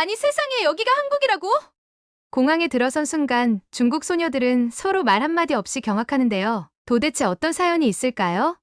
아니 세상에 여기가 한국이라고? 공항에 들어선 순간 중국 소녀들은 서로 말 한마디 없이 경악하는데요. 도대체 어떤 사연이 있을까요?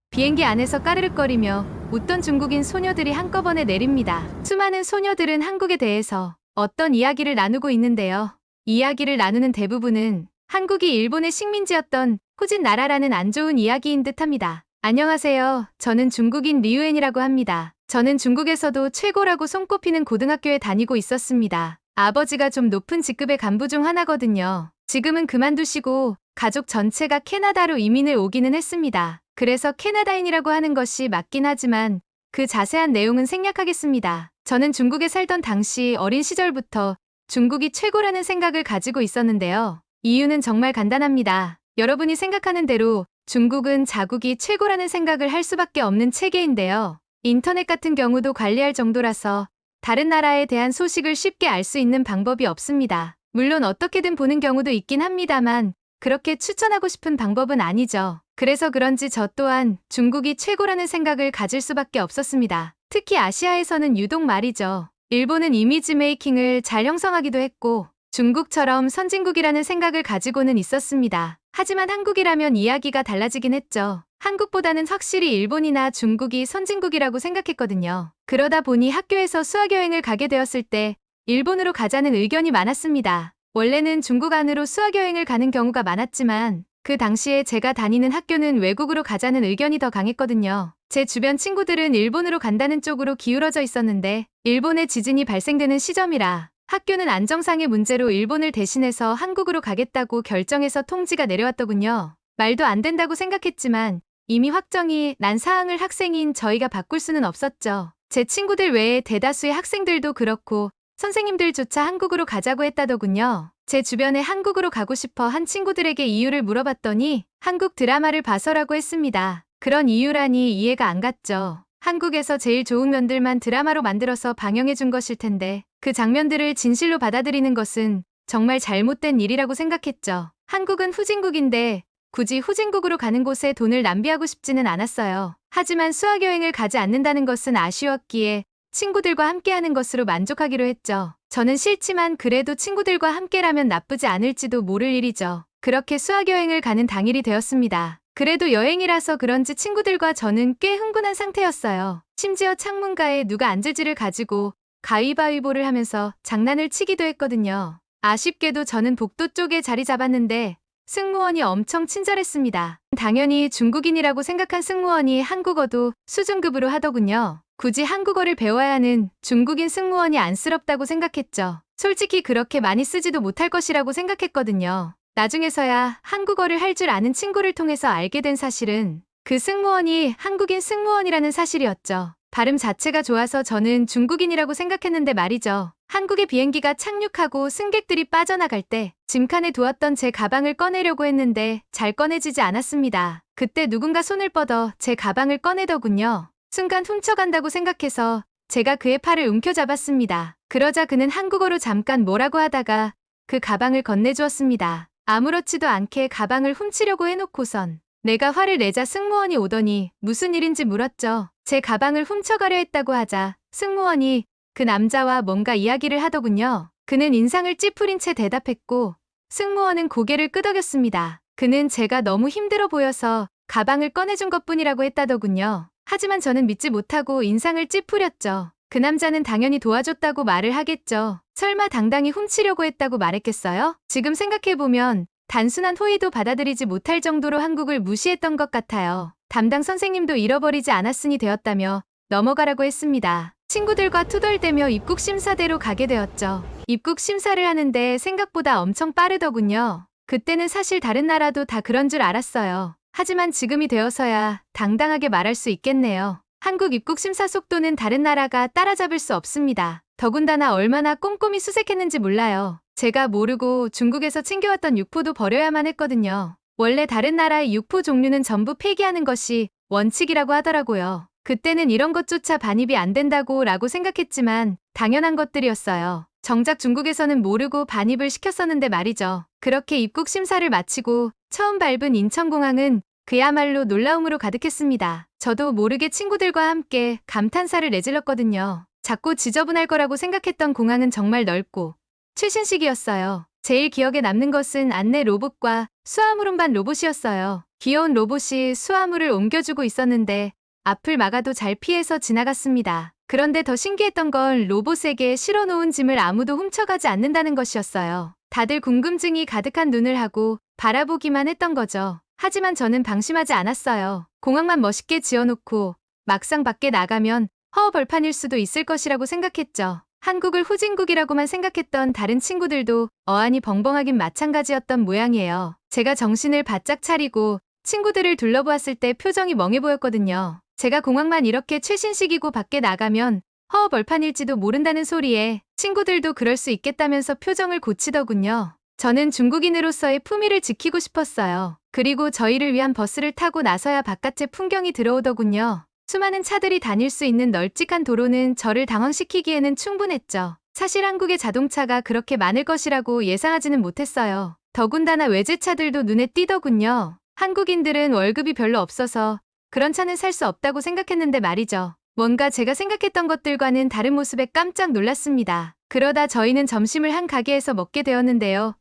비행기 안에서 까르륵거리며 웃던 중국인 소녀들이 한꺼번에 내립니다. 수많은 소녀들은 한국에 대해서 어떤 이야기를 나누고 있는데요. 이야기를 나누는 대부분은 한국이 일본의 식민지였던 후진 나라라는 안 좋은 이야기인 듯합니다. 안녕하세요. 저는 중국인 리우엔이라고 합니다. 저는 중국에서도 최고라고 손꼽히는 고등학교에 다니고 있었습니다. 아버지가 좀 높은 직급의 간부 중 하나거든요. 지금은 그만두시고 가족 전체가 캐나다로 이민을 오기는 했습니다. 그래서 캐나다인이라고 하는 것이 맞긴 하지만 그 자세한 내용은 생략하겠습니다. 저는 중국에 살던 당시 어린 시절부터 중국이 최고라는 생각을 가지고 있었는데요. 이유는 정말 간단합니다. 여러분이 생각하는 대로 중국은 자국이 최고라는 생각을 할 수밖에 없는 체계인데요. 인터넷 같은 경우도 관리할 정도라서 다른 나라에 대한 소식을 쉽게 알 수 있는 방법이 없습니다. 물론 어떻게든 보는 경우도 있긴 합니다만 그렇게 추천하고 싶은 방법은 아니죠. 그래서 그런지 저 또한 중국이 최고라는 생각을 가질 수밖에 없었습니다. 특히 아시아에서는 유독 말이죠. 일본은 이미지 메이킹을 잘 형성하기도 했고 중국처럼 선진국이라는 생각을 가지고는 있었습니다. 하지만 한국이라면 이야기가 달라지긴 했죠. 한국보다는 확실히 일본이나 중국이 선진국이라고 생각했거든요. 그러다 보니 학교에서 수학여행을 가게 되었을 때 일본으로 가자는 의견이 많았습니다. 원래는 중국 안으로 수학여행을 가는 경우가 많았지만 그 당시에 제가 다니는 학교는 외국으로 가자는 의견이 더 강했거든요. 제 주변 친구들은 일본으로 간다는 쪽으로 기울어져 있었는데 일본의 지진이 발생되는 시점이라 학교는 안정상의 문제로 일본을 대신해서 한국으로 가겠다고 결정해서 통지가 내려왔더군요. 말도 안 된다고 생각했지만 이미 확정이 난 사항을 학생인 저희가 바꿀 수는 없었죠. 제 친구들 외에 대다수의 학생들도 그렇고 선생님들조차 한국으로 가자고 했다더군요. 제 주변에 한국으로 가고 싶어 한 친구들에게 이유를 물어봤더니 한국 드라마를 봐서라고 했습니다. 그런 이유라니 이해가 안 갔죠. 한국에서 제일 좋은 면들만 드라마로 만들어서 방영해 준 것일 텐데 그 장면들을 진실로 받아들이는 것은 정말 잘못된 일이라고 생각했죠. 한국은 후진국인데 굳이 후진국으로 가는 곳에 돈을 낭비하고 싶지는 않았어요. 하지만 수학여행을 가지 않는다는 것은 아쉬웠기에 친구들과 함께하는 것으로 만족하기로 했죠. 저는 싫지만 그래도 친구들과 함께라면 나쁘지 않을지도 모를 일이죠. 그렇게 수학여행을 가는 당일이 되었습니다. 그래도 여행이라서 그런지 친구들과 저는 꽤 흥분한 상태였어요. 심지어 창문가에 누가 앉을지를 가지고 가위바위보를 하면서 장난을 치기도 했거든요. 아쉽게도 저는 복도 쪽에 자리 잡았는데 승무원이 엄청 친절했습니다. 당연히 중국인이라고 생각한 승무원이 한국어도 수준급으로 하더군요. 굳이 한국어를 배워야 하는 중국인 승무원이 안쓰럽다고 생각했죠. 솔직히 그렇게 많이 쓰지도 못할 것이라고 생각했거든요. 나중에서야 한국어를 할 줄 아는 친구를 통해서 알게 된 사실은 그 승무원이 한국인 승무원이라는 사실이었죠. 발음 자체가 좋아서 저는 중국인이라고 생각했는데 말이죠. 한국의 비행기가 착륙하고 승객들이 빠져나갈 때 짐칸에 두었던 제 가방을 꺼내려고 했는데 잘 꺼내지지 않았습니다. 그때 누군가 손을 뻗어 제 가방을 꺼내더군요. 순간 훔쳐간다고 생각해서 제가 그의 팔을 움켜잡았습니다. 그러자 그는 한국어로 잠깐 뭐라고 하다가 그 가방을 건네주었습니다. 아무렇지도 않게 가방을 훔치려고 해놓고선 내가 화를 내자 승무원이 오더니 무슨 일인지 물었죠. 제 가방을 훔쳐가려 했다고 하자 승무원이 그 남자와 뭔가 이야기를 하더군요. 그는 인상을 찌푸린 채 대답했고 승무원은 고개를 끄덕였습니다. 그는 제가 너무 힘들어 보여서 가방을 꺼내준 것뿐이라고 했다더군요. 하지만 저는 믿지 못하고 인상을 찌푸렸죠. 그 남자는 당연히 도와줬다고 말을 하겠죠. 설마 당당히 훔치려고 했다고 말했겠어요? 지금 생각해보면 단순한 호의도 받아들이지 못할 정도로 한국을 무시했던 것 같아요. 담당 선생님도 잃어버리지 않았으니 되었다며 넘어가라고 했습니다. 친구들과 투덜대며 입국 심사대로 가게 되었죠. 입국 심사를 하는데 생각보다 엄청 빠르더군요. 그때는 사실 다른 나라도 다 그런 줄 알았어요. 하지만 지금이 되어서야 당당하게 말할 수 있겠네요. 한국 입국 심사 속도는 다른 나라가 따라잡을 수 없습니다. 더군다나 얼마나 꼼꼼히 수색했는지 몰라요. 제가 모르고 중국에서 챙겨왔던 육포도 버려야만 했거든요. 원래 다른 나라의 육포 종류는 전부 폐기하는 것이 원칙이라고 하더라고요. 그때는 이런 것조차 반입이 안 된다고 라고 생각했지만 당연한 것들이었어요. 정작 중국에서는 모르고 반입을 시켰었는데 말이죠. 그렇게 입국 심사를 마치고 처음 밟은 인천공항은 그야말로 놀라움으로 가득했습니다. 저도 모르게 친구들과 함께 감탄사를 내질렀거든요. 작고 지저분할 거라고 생각했던 공항은 정말 넓고 최신식이었어요. 제일 기억에 남는 것은 안내 로봇과 수화물 운반 로봇이었어요. 귀여운 로봇이 수화물을 옮겨주고 있었는데 앞을 막아도 잘 피해서 지나갔습니다. 그런데 더 신기했던 건 로봇에게 실어놓은 짐을 아무도 훔쳐가지 않는다는 것이었어요. 다들 궁금증이 가득한 눈을 하고 바라보기만 했던 거죠. 하지만 저는 방심하지 않았어요. 공항만 멋있게 지어놓고 막상 밖에 나가면 허허벌판일 수도 있을 것이라고 생각했죠. 한국을 후진국이라고만 생각했던 다른 친구들도 어안이 벙벙하긴 마찬가지였던 모양이에요. 제가 정신을 바짝 차리고 친구들을 둘러보았을 때 표정이 멍해 보였거든요. 제가 공항만 이렇게 최신식이고 밖에 나가면 허허벌판일지도 모른다는 소리에 친구들도 그럴 수 있겠다면서 표정을 고치더군요. 저는 중국인으로서의 품위를 지키고 싶었어요. 그리고 저희를 위한 버스를 타고 나서야 바깥의 풍경이 들어오더군요. 수많은 차들이 다닐 수 있는 널찍한 도로는 저를 당황시키기에는 충분했죠. 사실 한국의 자동차가 그렇게 많을 것이라고 예상하지는 못했어요. 더군다나 외제차들도 눈에 띄더군요. 한국인들은 월급이 별로 없어서 그런 차는 살 수 없다고 생각했는데 말이죠. 뭔가 제가 생각했던 것들과는 다른 모습에 깜짝 놀랐습니다. 그러다 저희는 점심을 한 가게에서 먹게 되었는데요.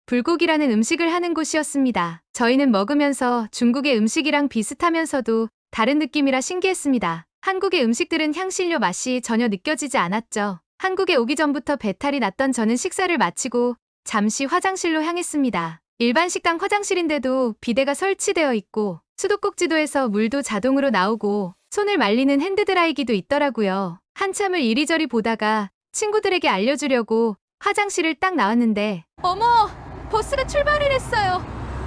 불고기라는 음식을 하는 곳이었습니다. 저희는 먹으면서 중국의 음식이랑 비슷하면서도 다른 느낌이라 신기했습니다. 한국의 음식들은 향신료 맛이 전혀 느껴지지 않았죠. 한국에 오기 전부터 배탈이 났던 저는 식사를 마치고 잠시 화장실로 향했습니다. 일반 식당 화장실인데도 비데가 설치되어 있고 수도꼭지도에서 물도 자동으로 나오고 손을 말리는 핸드드라이기도 있더라고요. 한참을 이리저리 보다가 친구들에게 알려주려고 화장실을 딱 나왔는데 어머! 버스가 출발을 했어요.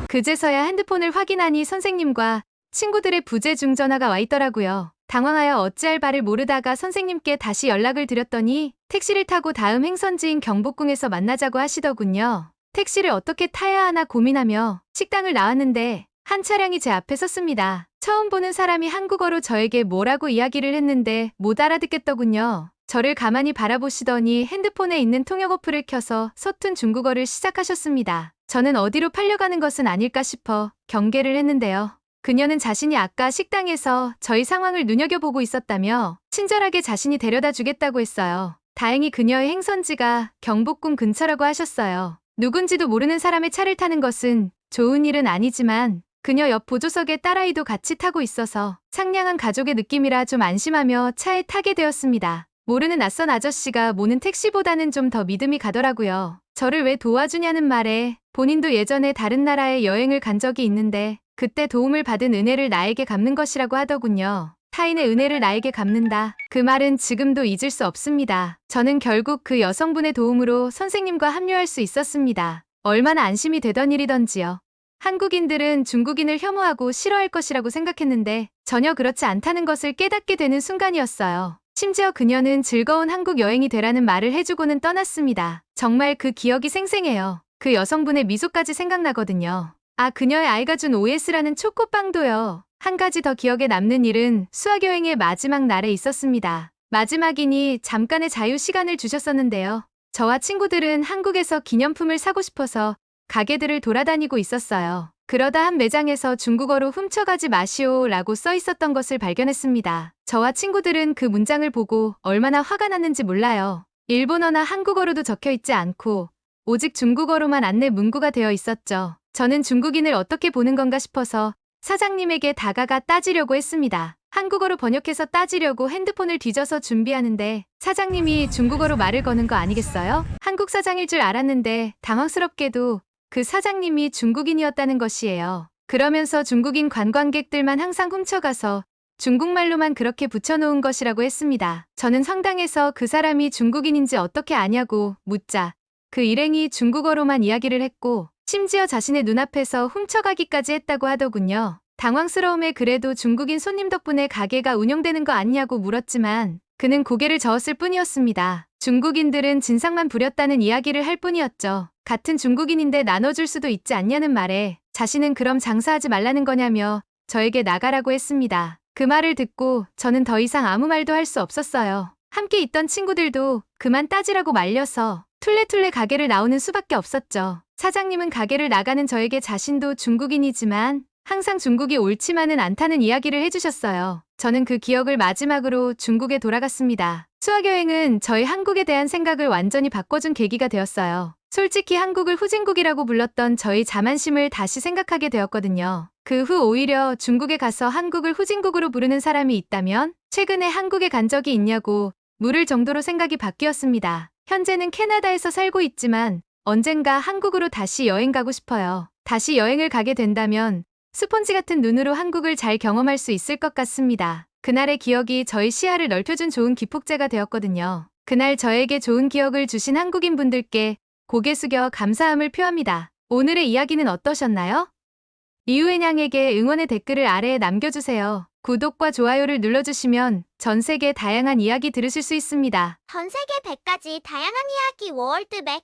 그제서야 핸드폰을 확인하니 선생님과 친구들의 부재중 전화가 와 있더라고요. 당황하여 어찌할 바를 모르다가 선생님께 다시 연락을 드렸더니 택시를 타고 다음 행선지인 경복궁에서 만나자고 하시더군요. 택시를 어떻게 타야 하나 고민하며 식당을 나왔는데 한 차량이 제 앞에 섰습니다. 처음 보는 사람이 한국어로 저에게 뭐라고 이야기를 했는데 못 알아듣겠더군요. 저를 가만히 바라보시더니 핸드폰에 있는 통역 어플을 켜서 서툰 중국어를 시작하셨습니다. 저는 어디로 팔려가는 것은 아닐까 싶어 경계를 했는데요. 그녀는 자신이 아까 식당에서 저희 상황을 눈여겨보고 있었다며 친절하게 자신이 데려다 주겠다고 했어요. 다행히 그녀의 행선지가 경복궁 근처라고 하셨어요. 누군지도 모르는 사람의 차를 타는 것은 좋은 일은 아니지만 그녀 옆 보조석에 딸아이도 같이 타고 있어서 상냥한 가족의 느낌이라 좀 안심하며 차에 타게 되었습니다. 모르는 낯선 아저씨가 모는 택시보다는 좀 더 믿음이 가더라고요. 저를 왜 도와주냐는 말에 본인도 예전에 다른 나라에 여행을 간 적이 있는데 그때 도움을 받은 은혜를 나에게 갚는 것이라고 하더군요. 타인의 은혜를 나에게 갚는다. 그 말은 지금도 잊을 수 없습니다. 저는 결국 그 여성분의 도움으로 선생님과 합류할 수 있었습니다. 얼마나 안심이 되던 일이던지요. 한국인들은 중국인을 혐오하고 싫어할 것이라고 생각했는데 전혀 그렇지 않다는 것을 깨닫게 되는 순간이었어요. 심지어 그녀는 즐거운 한국 여행이 되라는 말을 해주고는 떠났습니다. 정말 그 기억이 생생해요. 그 여성분의 미소까지 생각나거든요. 아, 그녀의 아이가 준 OS라는 초코빵도요. 한 가지 더 기억에 남는 일은 수학여행의 마지막 날에 있었습니다. 마지막이니 잠깐의 자유 시간을 주셨었는데요. 저와 친구들은 한국에서 기념품을 사고 싶어서 가게들을 돌아다니고 있었어요. 그러다 한 매장에서 중국어로 훔쳐가지 마시오 라고 써 있었던 것을 발견했습니다. 저와 친구들은 그 문장을 보고 얼마나 화가 났는지 몰라요. 일본어나 한국어로도 적혀 있지 않고 오직 중국어로만 안내 문구가 되어 있었죠. 저는 중국인을 어떻게 보는 건가 싶어서 사장님에게 다가가 따지려고 했습니다. 한국어로 번역해서 따지려고 핸드폰을 뒤져서 준비하는데 사장님이 중국어로 말을 거는 거 아니겠어요? 한국 사장일 줄 알았는데 당황스럽게도 그 사장님이 중국인이었다는 것이에요. 그러면서 중국인 관광객들만 항상 훔쳐가서 중국말로만 그렇게 붙여놓은 것이라고 했습니다. 저는 황당해서 그 사람이 중국인인지 어떻게 아냐고 묻자 그 일행이 중국어로만 이야기를 했고 심지어 자신의 눈앞에서 훔쳐가기까지 했다고 하더군요. 당황스러움에 그래도 중국인 손님 덕분에 가게가 운영되는 거 아니냐고 물었지만 그는 고개를 저었을 뿐이었습니다. 중국인들은 진상만 부렸다는 이야기를 할 뿐이었죠. 같은 중국인인데 나눠줄 수도 있지 않냐는 말에 자신은 그럼 장사하지 말라는 거냐며 저에게 나가라고 했습니다. 그 말을 듣고 저는 더 이상 아무 말도 할 수 없었어요. 함께 있던 친구들도 그만 따지라고 말려서 툴레툴레 가게를 나오는 수밖에 없었죠. 사장님은 가게를 나가는 저에게 자신도 중국인이지만 항상 중국이 옳지만은 않다는 이야기를 해주셨어요. 저는 그 기억을 마지막으로 중국에 돌아갔습니다. 수학여행은 저희 한국에 대한 생각을 완전히 바꿔준 계기가 되었어요. 솔직히 한국을 후진국이라고 불렀던 저희 자만심을 다시 생각하게 되었거든요. 그 후 오히려 중국에 가서 한국을 후진국으로 부르는 사람이 있다면 최근에 한국에 간 적이 있냐고 물을 정도로 생각이 바뀌었습니다. 현재는 캐나다에서 살고 있지만 언젠가 한국으로 다시 여행 가고 싶어요. 다시 여행을 가게 된다면 스폰지 같은 눈으로 한국을 잘 경험할 수 있을 것 같습니다. 그날의 기억이 저희 시야를 넓혀준 좋은 기폭제가 되었거든요. 그날 저에게 좋은 기억을 주신 한국인 분들께 고개 숙여 감사함을 표합니다. 오늘의 이야기는 어떠셨나요? 리우엔양에게 응원의 댓글을 아래에 남겨주세요. 구독과 좋아요를 눌러주시면 전 세계 다양한 이야기 들으실 수 있습니다. 전 세계 100가지 다양한 이야기 월드백